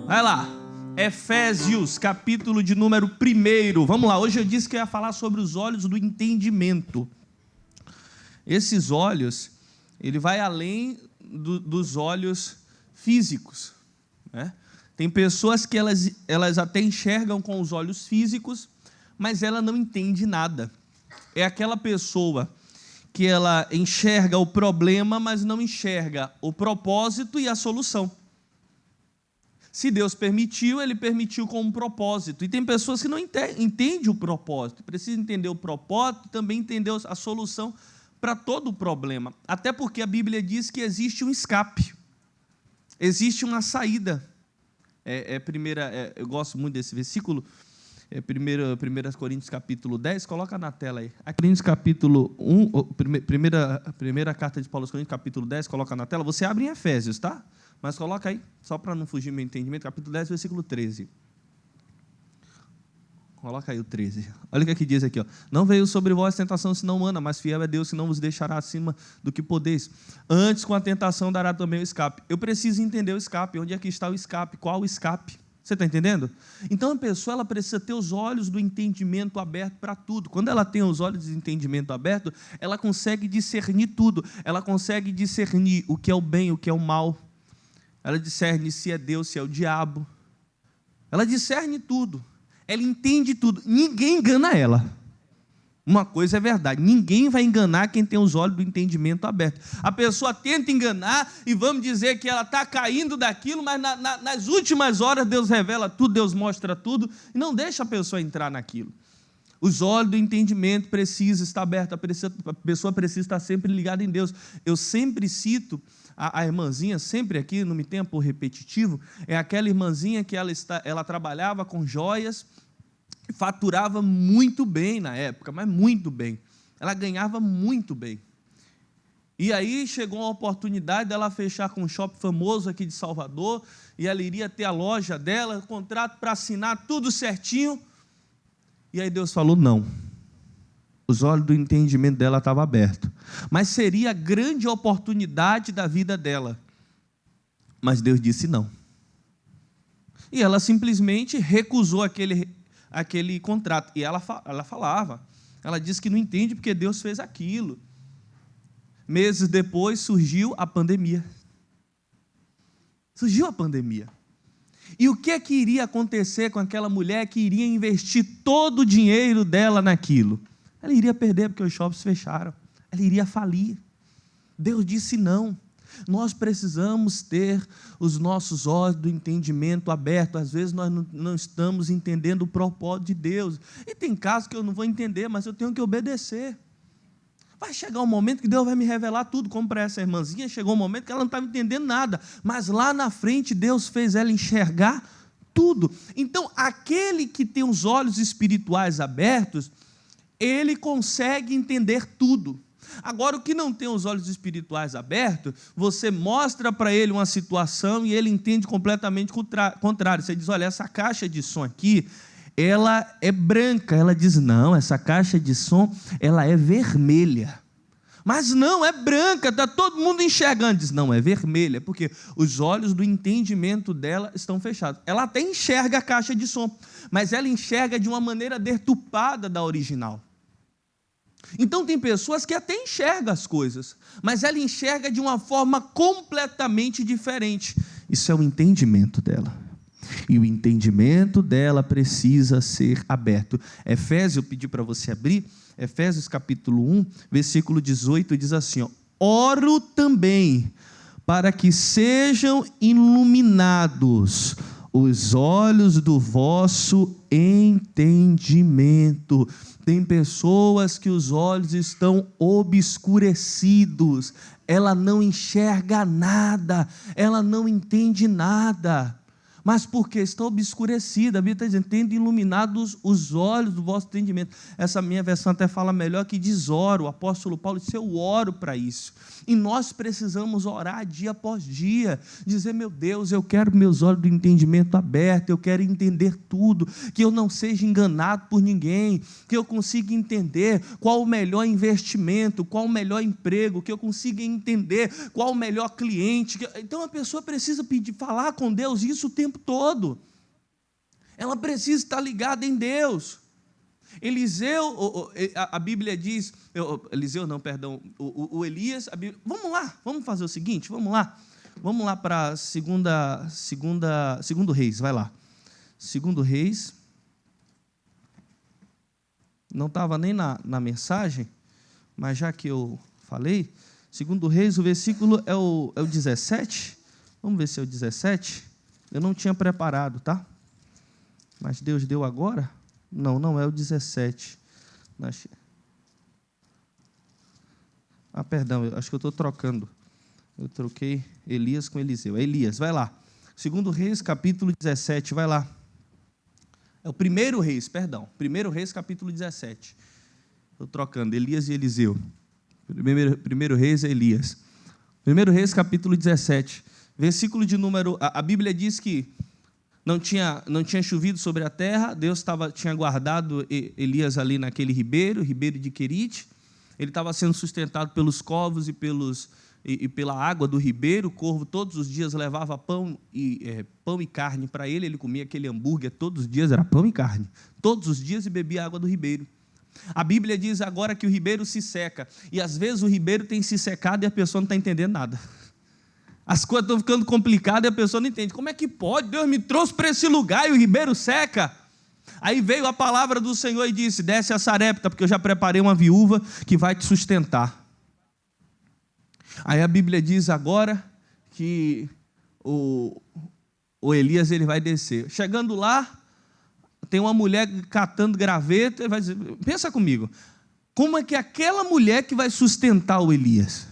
Vai lá, Efésios, capítulo de número 1. Vamos lá, hoje eu disse que eu ia falar sobre os olhos do entendimento. Esses olhos, ele vai além dos olhos físicos, né? Tem pessoas que elas até enxergam com os olhos físicos, mas ela não entende nada. É aquela pessoa que ela enxerga o problema, mas não enxerga o propósito e a solução. Se Deus permitiu, Ele permitiu com um propósito. E tem pessoas que não entendem o propósito, precisam entender o propósito e também entender a solução para todo o problema. Até porque a Bíblia diz que existe um escape, existe uma saída. Eu gosto muito desse versículo, 1 Coríntios capítulo 10, coloca na tela aí. Coríntios capítulo 1, primeira carta de Paulo aos Coríntios, capítulo 10, coloca na tela. Você abre em Efésios, tá? Mas coloca aí, só para não fugir do meu entendimento, capítulo 10, versículo 13. Coloca aí o 13. Olha o que diz aqui, ó. Não veio sobre vós tentação senão humana, mas fiel é Deus que não vos deixará acima do que podeis. Antes, com a tentação, dará também o escape. Eu preciso entender o escape. Onde é que está o escape? Qual o escape? Você está entendendo? Então, a pessoa ela precisa ter os olhos do entendimento aberto para tudo. Quando ela tem os olhos do entendimento aberto, ela consegue discernir tudo. Ela consegue discernir o que é o bem, o que é o mal. Ela discerne se é Deus, se é o diabo. Ela discerne tudo. Ela entende tudo. Ninguém engana ela. Uma coisa é verdade, ninguém vai enganar quem tem os olhos do entendimento aberto. A pessoa tenta enganar e vamos dizer que ela está caindo daquilo, mas nas últimas horas Deus revela tudo, Deus mostra tudo e não deixa a pessoa entrar naquilo. Os olhos do entendimento precisam estar abertos, a pessoa precisa estar sempre ligada em Deus. Eu sempre cito a irmãzinha, sempre aqui, não me tenha por repetitivo, é aquela irmãzinha que ela trabalhava com joias, faturava muito bem na época, mas muito bem. Ela ganhava muito bem. E aí chegou a oportunidade dela fechar com um shopping famoso aqui de Salvador, e ela iria ter a loja dela, contrato para assinar, tudo certinho. E aí Deus falou não. Os olhos do entendimento dela estavam abertos. Mas seria a grande oportunidade da vida dela. Mas Deus disse não. E ela simplesmente recusou aquele contrato. E ela falava, ela disse que não entende porque Deus fez aquilo. Meses depois surgiu a pandemia. Surgiu a pandemia. E o que é que iria acontecer com aquela mulher que iria investir todo o dinheiro dela naquilo? Ela iria perder porque os shoppings fecharam. Ela iria falir. Deus disse não. Nós precisamos ter os nossos olhos do entendimento aberto. Às vezes nós não estamos entendendo o propósito de Deus. E tem casos que eu não vou entender, mas eu tenho que obedecer. Vai chegar um momento que Deus vai me revelar tudo, como para essa irmãzinha, chegou um momento que ela não estava entendendo nada, mas lá na frente Deus fez ela enxergar tudo. Então, aquele que tem os olhos espirituais abertos, ele consegue entender tudo. Agora, o que não tem os olhos espirituais abertos, você mostra para ele uma situação e ele entende completamente o contrário. Você diz, olha, essa caixa de som aqui, ela é branca. Ela diz, não, essa caixa de som, ela é vermelha. Mas não, é branca, está todo mundo enxergando. Diz, não, é vermelha, porque os olhos do entendimento dela estão fechados. Ela até enxerga a caixa de som, mas ela enxerga de uma maneira deturpada da original. Então tem pessoas que até enxergam as coisas, mas ela enxerga de uma forma completamente diferente. Isso é o entendimento dela. E o entendimento dela precisa ser aberto. Efésios, eu pedi para você abrir, Efésios capítulo 1, versículo 18, diz assim, ó, oro também para que sejam iluminados os olhos do vosso entendimento. Tem pessoas que os olhos estão obscurecidos, ela não enxerga nada, ela não entende nada. Mas porque está obscurecida, a Bíblia está dizendo, tendo iluminados os olhos do vosso entendimento. Essa minha versão até fala melhor que diz oro, o apóstolo Paulo disse, eu oro para isso. E nós precisamos orar dia após dia, dizer: meu Deus, eu quero meus olhos do entendimento abertos, eu quero entender tudo, que eu não seja enganado por ninguém, que eu consiga entender qual o melhor investimento, qual o melhor emprego, que eu consiga entender qual o melhor cliente. Então a pessoa precisa falar com Deus isso o tempo todo. Ela precisa estar ligada em Deus. Eliseu, a Bíblia diz, Eliseu não, perdão, o Elias, vamos lá, vamos fazer o seguinte, vamos lá para segundo Reis, vai lá, segundo Reis, não estava nem na mensagem, mas já que eu falei, segundo Reis, o versículo é o 17, vamos ver se é o 17, eu não tinha preparado, tá? Mas Deus deu agora? Não é o 17. Perdão, acho que eu estou trocando. Eu troquei Elias com Eliseu. É Elias, vai lá. Segundo Reis, capítulo 17, vai lá. É o primeiro Reis, perdão. Primeiro Reis, capítulo 17. Estou trocando, Elias e Eliseu. Primeiro Reis é Elias. Primeiro Reis, capítulo 17. Versículo de número... A Bíblia diz que não tinha chovido sobre a terra, Deus tinha guardado Elias ali naquele ribeiro de Querite. Ele estava sendo sustentado pelos corvos e pela água do ribeiro. O corvo todos os dias levava pão e carne para ele. Ele comia aquele hambúrguer todos os dias, era pão e carne. Todos os dias, e bebia água do ribeiro. A Bíblia diz agora que o ribeiro se seca. E às vezes o ribeiro tem se secado e a pessoa não está entendendo nada. As coisas estão ficando complicadas e a pessoa não entende. Como é que pode? Deus me trouxe para esse lugar e o ribeiro seca. Aí veio a palavra do Senhor e disse: desce a Sarepta, porque eu já preparei uma viúva que vai te sustentar. Aí a Bíblia diz agora que o Elias ele vai descer. Chegando lá, tem uma mulher catando graveto. Ele vai dizer, pensa comigo, como é que aquela mulher que vai sustentar o Elias?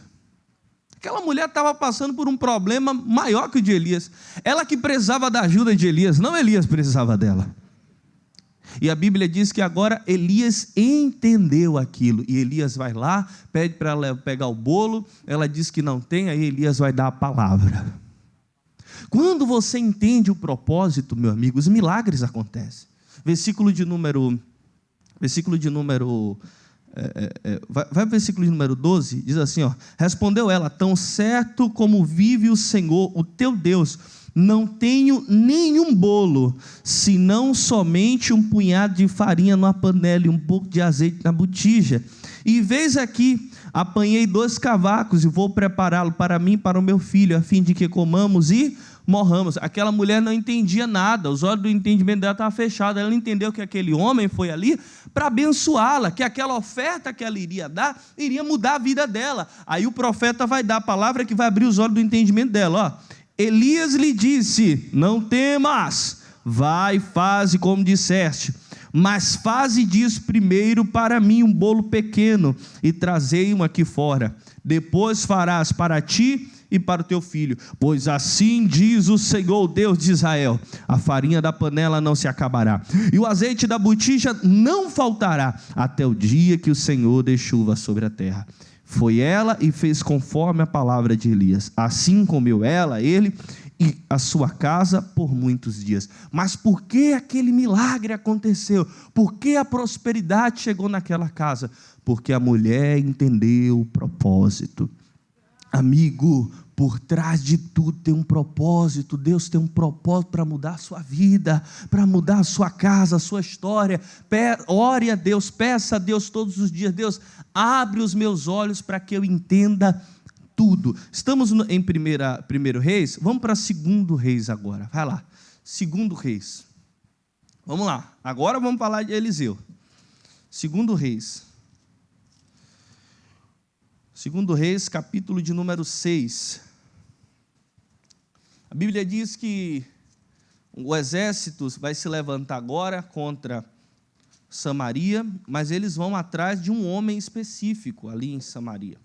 Aquela mulher estava passando por um problema maior que o de Elias. Ela que precisava da ajuda de Elias, não Elias precisava dela. E a Bíblia diz que agora Elias entendeu aquilo. E Elias vai lá, pede para ela pegar o bolo. Ela diz que não tem, aí Elias vai dar a palavra. Quando você entende o propósito, meu amigo, os milagres acontecem. Versículo de número vai para o versículo de número 12, diz assim, ó: respondeu ela: tão certo como vive o Senhor, o teu Deus, não tenho nenhum bolo, senão somente um punhado de farinha numa panela e um pouco de azeite na botija. E veis aqui, apanhei 2 cavacos e vou prepará-lo para mim e para o meu filho, a fim de que comamos e morramos. Aquela mulher não entendia nada, os olhos do entendimento dela estavam fechados. Ela não entendeu que aquele homem foi ali para abençoá-la, que aquela oferta que ela iria dar, iria mudar a vida dela. Aí o profeta vai dar a palavra que vai abrir os olhos do entendimento dela. Ó, Elias lhe disse: não temas, vai, faze como disseste, mas faze disso primeiro para mim um bolo pequeno, e trazei-o aqui fora. Depois farás para ti e para o teu filho, pois assim diz o Senhor, Deus de Israel: a farinha da panela não se acabará, e o azeite da botija não faltará, até o dia que o Senhor dê chuva sobre a terra. Foi ela e fez conforme a palavra de Elias. Assim comeu ela, ele e a sua casa por muitos dias. Mas por que aquele milagre aconteceu? Por que a prosperidade chegou naquela casa? Porque a mulher entendeu o propósito. Amigo, por trás de tudo tem um propósito. Deus tem um propósito para mudar a sua vida, para mudar a sua casa, a sua história. Ore a Deus, peça a Deus todos os dias: Deus, abre os meus olhos para que eu entenda tudo. Estamos em primeiro Reis, vamos para segundo Reis agora. Vai lá, segundo Reis. Vamos lá, agora vamos falar de Eliseu. Segundo Reis. Segundo Reis, capítulo de número 6. A Bíblia diz que o exército vai se levantar agora contra Samaria, mas eles vão atrás de um homem específico ali em Samaria.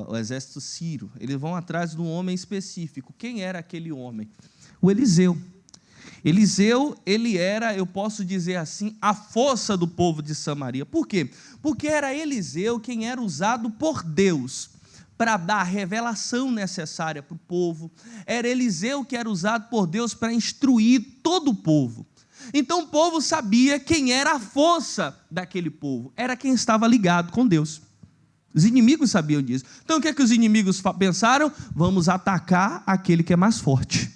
O exército sírio. Eles vão atrás de um homem específico. Quem era aquele homem? O Eliseu. Eliseu, ele era, eu posso dizer assim, a força do povo de Samaria. Por quê? Porque era Eliseu quem era usado por Deus para dar a revelação necessária para o povo. Era Eliseu que era usado por Deus para instruir todo o povo. Então o povo sabia quem era a força daquele povo, era quem estava ligado com Deus. Os inimigos sabiam disso. Então o que é que os inimigos pensaram? Vamos atacar aquele que é mais forte.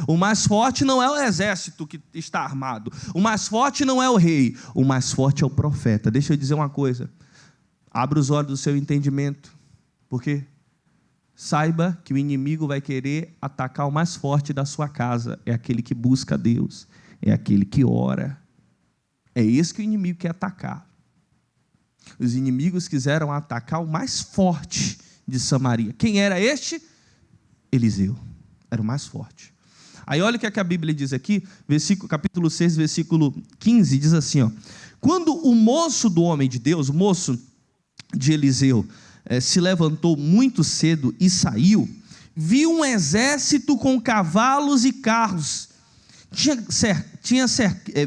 O mais forte não é o exército que está armado, o mais forte não é o rei, o mais forte é o profeta. Deixa eu dizer uma coisa, abra os olhos do seu entendimento, porque saiba que o inimigo vai querer atacar o mais forte da sua casa, é aquele que busca Deus, é aquele que ora, é esse que o inimigo quer atacar. Os inimigos quiseram atacar o mais forte de Samaria. Quem era este? Eliseu, era o mais forte. Aí olha o que a Bíblia diz aqui, capítulo 6, versículo 15, diz assim, ó, quando o moço do homem de Deus, o moço de Eliseu, se levantou muito cedo e saiu, viu um exército com cavalos e carros,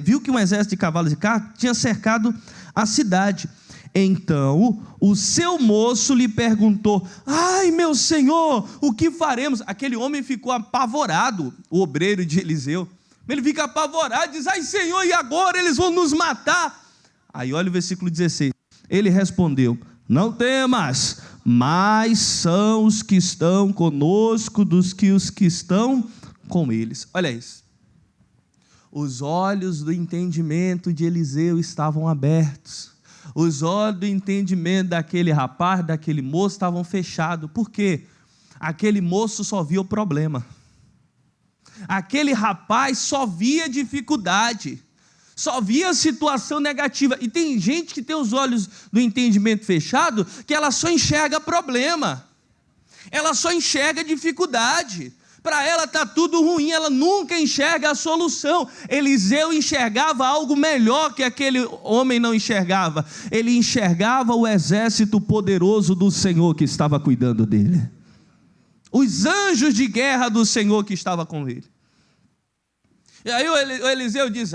viu que um exército de cavalos e carros tinha cercado a cidade. Então o seu moço lhe perguntou: ai, meu senhor, o que faremos? Aquele homem ficou apavorado, o obreiro de Eliseu. Ele fica apavorado, diz: ai, senhor, e agora eles vão nos matar? Aí olha o versículo 16. Ele respondeu: não temas, mais são os que estão conosco dos que os que estão com eles. Olha isso. Os olhos do entendimento de Eliseu estavam abertos. Os olhos do entendimento daquele rapaz, daquele moço, estavam fechados. Por quê? Aquele moço só via o problema. Aquele rapaz só via dificuldade, só via situação negativa. E tem gente que tem os olhos do entendimento fechado, que ela só enxerga problema, ela só enxerga dificuldade. Para ela está tudo ruim, ela nunca enxerga a solução. Eliseu enxergava algo melhor que aquele homem não enxergava. Ele enxergava o exército poderoso do Senhor que estava cuidando dele, os anjos de guerra do Senhor que estava com ele. E aí o Eliseu diz: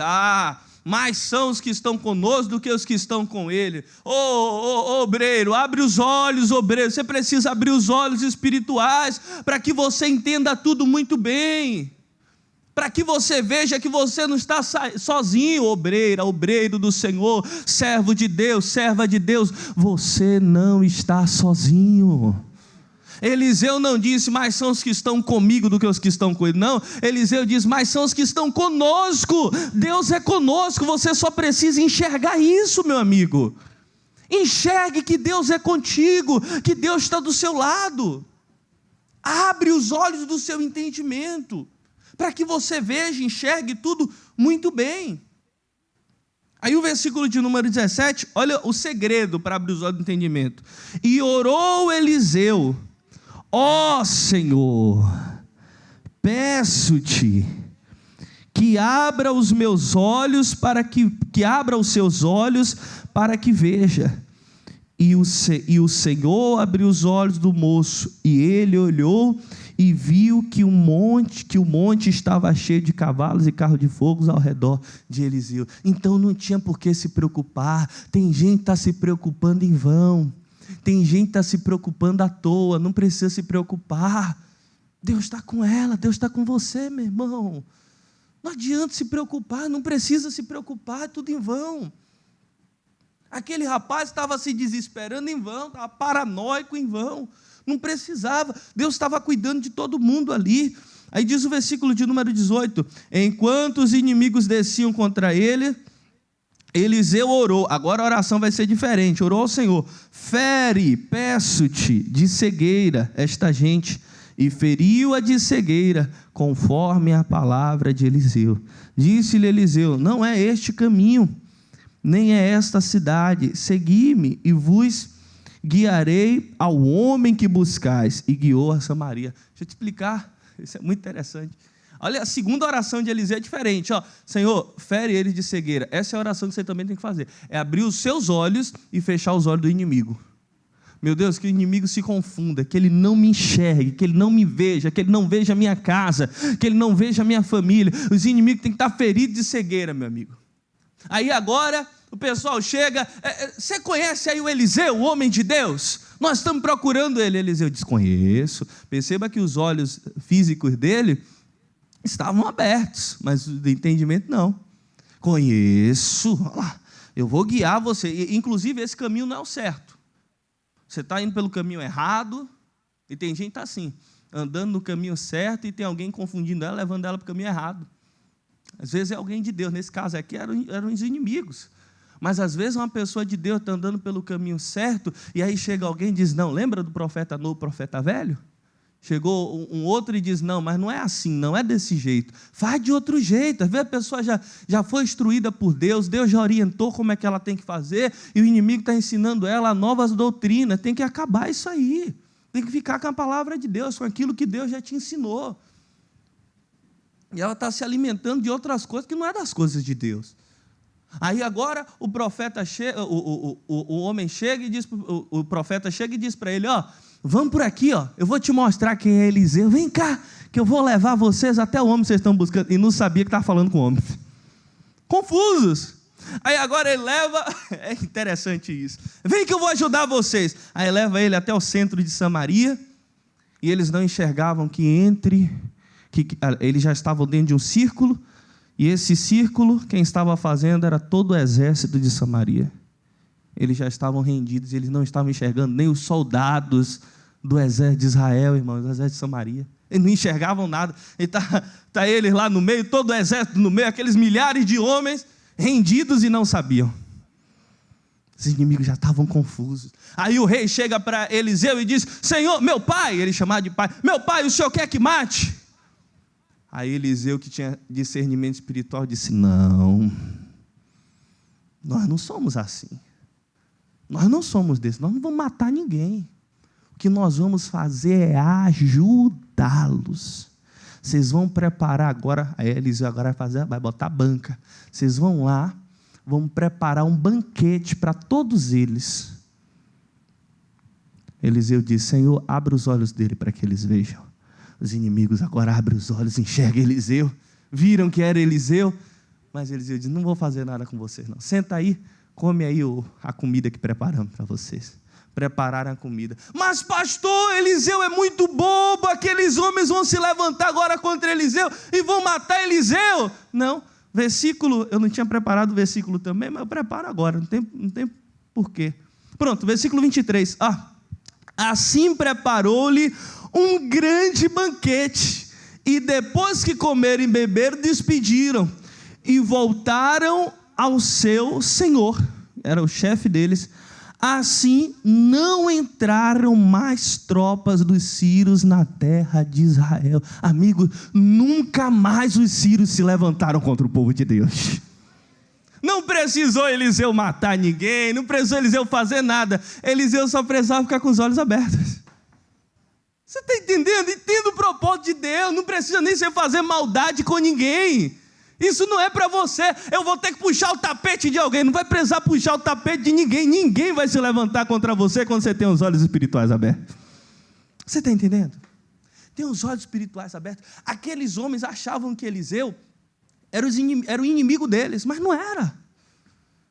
mais são os que estão conosco do que os que estão com ele. Obreiro, abre os olhos, obreiro. Você precisa abrir os olhos espirituais para que você entenda tudo muito bem, para que você veja que você não está sozinho, obreiro do Senhor, servo de Deus, serva de Deus. Você não está sozinho. Eliseu não disse: mais são os que estão comigo do que os que estão com ele. Não, Eliseu diz: mais são os que estão conosco. Deus é conosco. Você só precisa enxergar isso, meu amigo. Enxergue que Deus é contigo, que Deus está do seu lado. Abre os olhos do seu entendimento, para que você veja, enxergue tudo muito bem. Aí o versículo de número 17, olha o segredo para abrir os olhos do entendimento. E orou Eliseu: ó Senhor, peço-te que abra os meus olhos que abra os seus olhos para que veja. E o Senhor abriu os olhos do moço, e ele olhou e viu que o monte estava cheio de cavalos e carros de fogo ao redor de Eliseu. Então não tinha por que se preocupar. Tem gente que está se preocupando em vão. Tem gente que está se preocupando à toa. Não precisa se preocupar. Deus está com ela, Deus está com você, meu irmão. Não adianta se preocupar, não precisa se preocupar, é tudo em vão. Aquele rapaz estava se desesperando em vão, estava paranoico em vão. Não precisava, Deus estava cuidando de todo mundo ali. Aí diz o versículo de número 18: enquanto os inimigos desciam contra ele, Eliseu orou. Agora a oração vai ser diferente. Orou ao Senhor: fere, peço-te, de cegueira esta gente. E feriu-a de cegueira, conforme a palavra de Eliseu. Disse-lhe Eliseu: não é este caminho, nem é esta cidade. Segui-me e vos guiarei ao homem que buscais. E guiou a Samaria. Deixa eu te explicar, isso é muito interessante. Olha, a segunda oração de Eliseu é diferente. Senhor, fere ele de cegueira. Essa é a oração que você também tem que fazer. É abrir os seus olhos e fechar os olhos do inimigo. Meu Deus, que o inimigo se confunda, que ele não me enxergue, que ele não me veja, que ele não veja a minha casa, que ele não veja a minha família. Os inimigos têm que estar feridos de cegueira, meu amigo. Aí agora o pessoal chega, você conhece aí o Eliseu, o homem de Deus? Nós estamos procurando ele. Eliseu diz: conheço. Perceba que os olhos físicos dele estavam abertos, mas o entendimento não. Conheço. Eu vou guiar você. Inclusive, esse caminho não é o certo. Você está indo pelo caminho errado, e tem gente que está assim, andando no caminho certo, e tem alguém confundindo ela, levando ela para o caminho errado. Às vezes é alguém de Deus. Nesse caso aqui eram os inimigos. Mas às vezes uma pessoa de Deus está andando pelo caminho certo, e aí chega alguém e diz: não, lembra do profeta novo, profeta velho? Chegou um outro e diz: não, mas não é assim, não é desse jeito. Faz de outro jeito. Às vezes a pessoa já foi instruída por Deus, Deus já orientou como é que ela tem que fazer, e o inimigo está ensinando ela novas doutrinas. Tem que acabar isso aí. Tem que ficar com a palavra de Deus, com aquilo que Deus já te ensinou. E ela está se alimentando de outras coisas que não é das coisas de Deus. Aí agora o profeta chega, o homem chega e diz, o profeta chega e diz para ele: vamos por aqui, eu vou te mostrar quem é Eliseu. Vem cá, que eu vou levar vocês até o homem que vocês estão buscando. E não sabia que estava falando com o homem. Confusos. Aí agora ele leva, é interessante isso. Vem que eu vou ajudar vocês. Aí leva ele até o centro de Samaria, e eles não enxergavam que eles já estavam dentro de um círculo, e esse círculo, quem estava fazendo era todo o exército de Samaria. Eles já estavam rendidos, eles não estavam enxergando nem os soldados do exército de Israel, irmãos, do exército de Samaria. Eles não enxergavam nada. E tá eles lá no meio, todo o exército no meio, aqueles milhares de homens rendidos e não sabiam. Os inimigos já estavam confusos. Aí o rei chega para Eliseu e diz: Senhor, meu pai, ele chamava de pai, meu pai, o senhor quer que mate? Aí Eliseu, que tinha discernimento espiritual, disse: não, nós não somos assim. Nós não somos desses, nós não vamos matar ninguém. O que nós vamos fazer é ajudá-los. Vocês vão preparar agora, aí Eliseu agora vai botar banca. Vocês vão lá, vão preparar um banquete para todos eles. Eliseu disse: Senhor, abre os olhos dele para que eles vejam. Os inimigos agora abrem os olhos, enxergam Eliseu, viram que era Eliseu, mas Eliseu disse: não vou fazer nada com vocês não. Senta aí, come aí a comida que preparamos para vocês. Prepararam a comida. Mas pastor, Eliseu é muito bobo, aqueles homens vão se levantar agora contra Eliseu e vão matar Eliseu. Não, versículo, eu não tinha preparado o versículo também, mas eu preparo agora, não tem porquê. Pronto, versículo 23. Assim preparou-lhe um grande banquete, e depois que comeram e beberam, despediram, e voltaram ao seu senhor, era o chefe deles. Assim não entraram mais tropas dos sírios na terra de Israel. Amigo, nunca mais os sírios se levantaram contra o povo de Deus. Não precisou Eliseu matar ninguém, não precisou Eliseu fazer nada. Eliseu só precisava ficar com os olhos abertos. Você está entendendo? Entenda o propósito de Deus. Não precisa nem você fazer maldade com ninguém. Isso não é para você. Eu vou ter que puxar o tapete de alguém. Não vai precisar puxar o tapete de ninguém. Ninguém vai se levantar contra você quando você tem os olhos espirituais abertos. Você está entendendo? Tem os olhos espirituais abertos. Aqueles homens achavam que Eliseu era o inimigo deles, mas não era.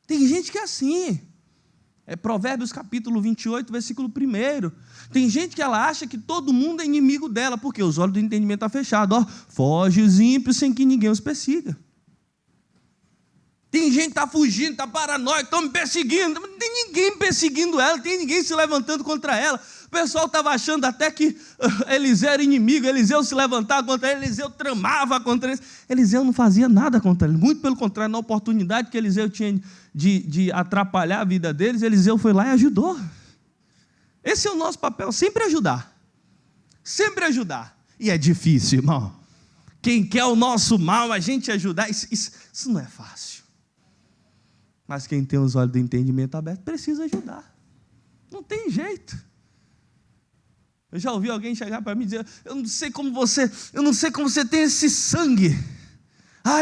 Tem gente que é assim. É Provérbios capítulo 28, versículo 1. Tem gente que ela acha que todo mundo é inimigo dela, porque os olhos do entendimento estão fechados. Foge os ímpios sem que ninguém os persiga. Tem gente que está fugindo, está paranoico, estão me perseguindo. Não tem ninguém perseguindo ela, não tem ninguém se levantando contra ela. O pessoal estava achando até que Eliseu era inimigo, Eliseu se levantava contra ele, Eliseu tramava contra ele. Eliseu não fazia nada contra ele, muito pelo contrário, na oportunidade que Eliseu tinha de atrapalhar a vida deles, Eliseu foi lá e ajudou. Esse é o nosso papel, sempre ajudar. Sempre ajudar. E é difícil, irmão. Quem quer o nosso mal, a gente ajudar, isso não é fácil. Mas quem tem os olhos do entendimento abertos, precisa ajudar. Não tem jeito. Eu já ouvi alguém chegar para mim e dizer: eu não sei como você tem esse sangue.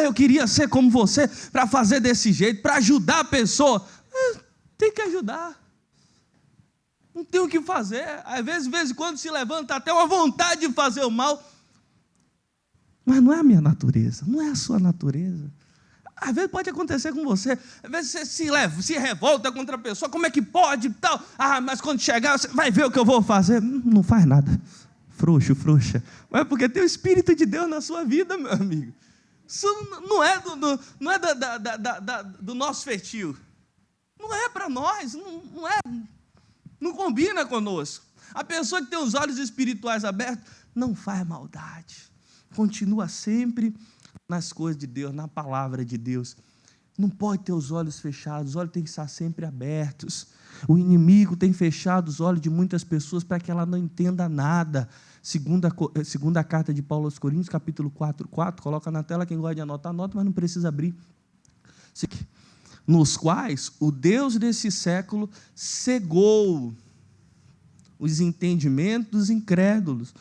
Eu queria ser como você para fazer desse jeito, para ajudar a pessoa. Tem que ajudar. Não tem o que fazer. Às vezes, de vez em quando se levanta até uma vontade de fazer o mal. Mas não é a minha natureza, não é a sua natureza. Às vezes pode acontecer com você. Às vezes você se revolta contra a pessoa. Como é que pode? Tal. Mas quando chegar, você vai ver o que eu vou fazer. Não faz nada. Frouxa. Mas é porque tem o Espírito de Deus na sua vida, meu amigo. Isso não é do nosso feitio. Não é para nós. Não combina conosco. A pessoa que tem os olhos espirituais abertos não faz maldade. Continua sempre nas coisas de Deus, na palavra de Deus. Não pode ter os olhos fechados, os olhos têm que estar sempre abertos. O inimigo tem fechado os olhos de muitas pessoas para que ela não entenda nada. Segunda carta de Paulo aos Coríntios, capítulo 4, coloca na tela, quem gosta de anotar, anota, mas não precisa abrir. Nos quais o Deus desse século cegou os entendimentos dos incrédulos,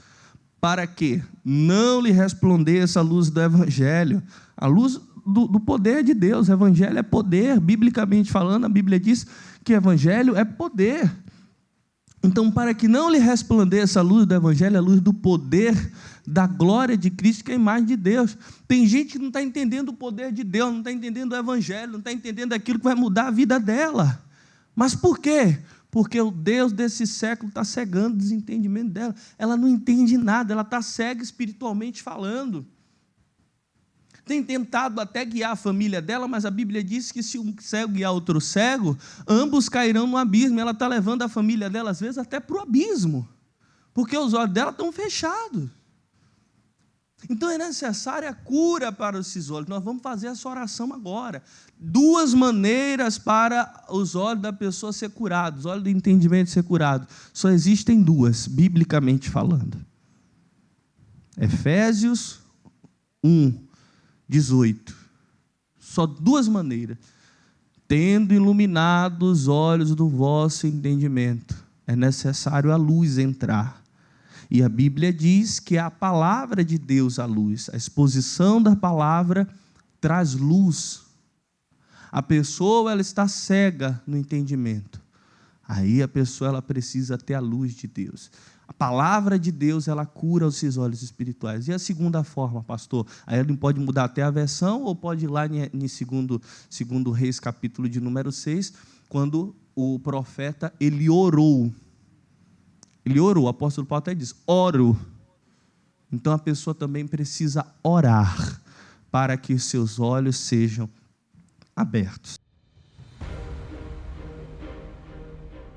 para que não lhe resplandeça a luz do Evangelho, a luz do poder de Deus. O Evangelho é poder, biblicamente falando, a Bíblia diz que o Evangelho é poder. Então, para que não lhe resplandeça a luz do Evangelho, a luz do poder, da glória de Cristo, que é a imagem de Deus. Tem gente que não está entendendo o poder de Deus, não está entendendo o Evangelho, não está entendendo aquilo que vai mudar a vida dela. Mas por quê? Porque o Deus desse século está cegando o desentendimento dela. Ela não entende nada, ela está cega espiritualmente falando. Tem tentado até guiar a família dela, mas a Bíblia diz que se um cego guiar outro cego, ambos cairão no abismo. Ela está levando a família dela, às vezes, até para o abismo, porque os olhos dela estão fechados. Então é necessária a cura para esses olhos. Nós vamos fazer essa oração agora. 2 maneiras para os olhos da pessoa ser curados, os olhos do entendimento ser curados. Só existem 2, biblicamente falando. Efésios 1:18. Só 2 maneiras. Tendo iluminado os olhos do vosso entendimento, é necessário a luz entrar. E a Bíblia diz que a palavra de Deus, a luz, a exposição da palavra traz luz. A pessoa ela está cega no entendimento. Aí a pessoa ela precisa ter a luz de Deus. A palavra de Deus ela cura os seus olhos espirituais. E a segunda forma, pastor? Aí ele pode mudar até a versão ou pode ir lá em segundo Reis, capítulo de número 6, quando o profeta ele orou. Ele orou, o apóstolo Paulo até diz, oro. Então a pessoa também precisa orar para que os seus olhos sejam abertos.